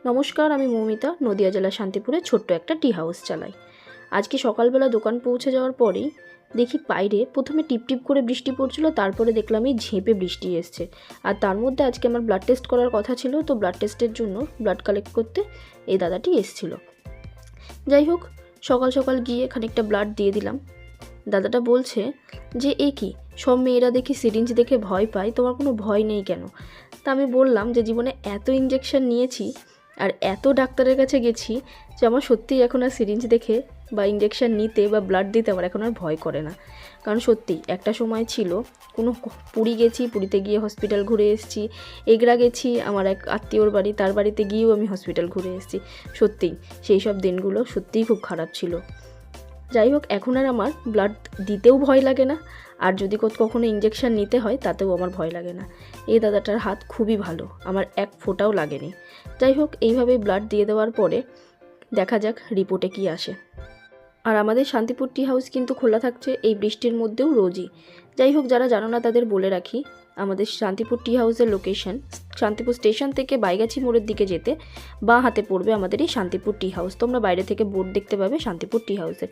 নমস্কার, আমি মৌমিতা নদিয়া জেলার শান্তিপুরে ছোট্ট একটা টি হাউস চালাই। আজকে সকালবেলা দোকান পৌঁছে যাওয়ার পরেই দেখি বাইরে প্রথমে টিপটিপ করে বৃষ্টি পড়ছিল, তারপরে দেখলাম এই ঝেঁপে বৃষ্টি এসছে। আর তার মধ্যে আজকে আমার ব্লাড টেস্ট করার কথা ছিল, তো ব্লাড টেস্টের জন্য ব্লাড কালেক্ট করতে এই দাদাটি এসেছিল। যাই হোক, সকাল সকাল গিয়ে খানিকটা ব্লাড দিয়ে দিলাম। দাদাটা বলছে যে এ কি, সব মেয়েরা দেখি সিরিঞ্জ দেখে ভয় পায়, তোমার কোনো ভয় নেই কেন? তা আমি বললাম যে জীবনে এত ইঞ্জেকশন নিয়েছি আর এত ডাক্তারের কাছে গেছি যে আমার সত্যিই এখন আর সিরিঞ্জ দেখে বা ইঞ্জেকশন নিতে বা ব্লাড দিতে আমার এখন আর ভয় করে না। কারণ সত্যি একটা সময় ছিল, কোনো পুরী গেছি, পুরীতে গিয়ে হসপিটাল ঘুরে এসেছি, এগরা গেছি আমার এক আত্মীয়র বাড়ি, তার বাড়িতে গিয়েও আমি হসপিটাল ঘুরে এসেছি। সত্যিই সেই সব দিনগুলো সত্যিই খুব খারাপ ছিল। যাই হোক, এখন আর আমার ব্লাড দিতেও ভয় লাগে না, আর যদি কখনো ইঞ্জেকশন নিতে হয় তাতেও আমার ভয় লাগে না। এই দাদাটার হাত খুবই ভালো, আমার এক ফোঁটাও লাগেনি। যাই হোক, এইভাবেই ব্লাড দিয়ে দেওয়ার পরে দেখা যাক রিপোর্টে কি আসে। আর আমাদের শান্তিপুর টি হাউস কিন্তু খোলা থাকছে এই বৃষ্টির মধ্যেও রোজই। যাই হোক, যারা জানো না তাদের বলে রাখি, আমাদের শান্তিপুর টি হাউসের লোকেশন শান্তিপুর স্টেশন থেকে বাইগাছি মোড়ের দিকে যেতে বাঁ হাতে পড়বে আমাদের এই শান্তিপুর টি হাউস। তোমরা বাইরে থেকে বোর্ড দেখতে পাবে শান্তিপুর টি হাউসের।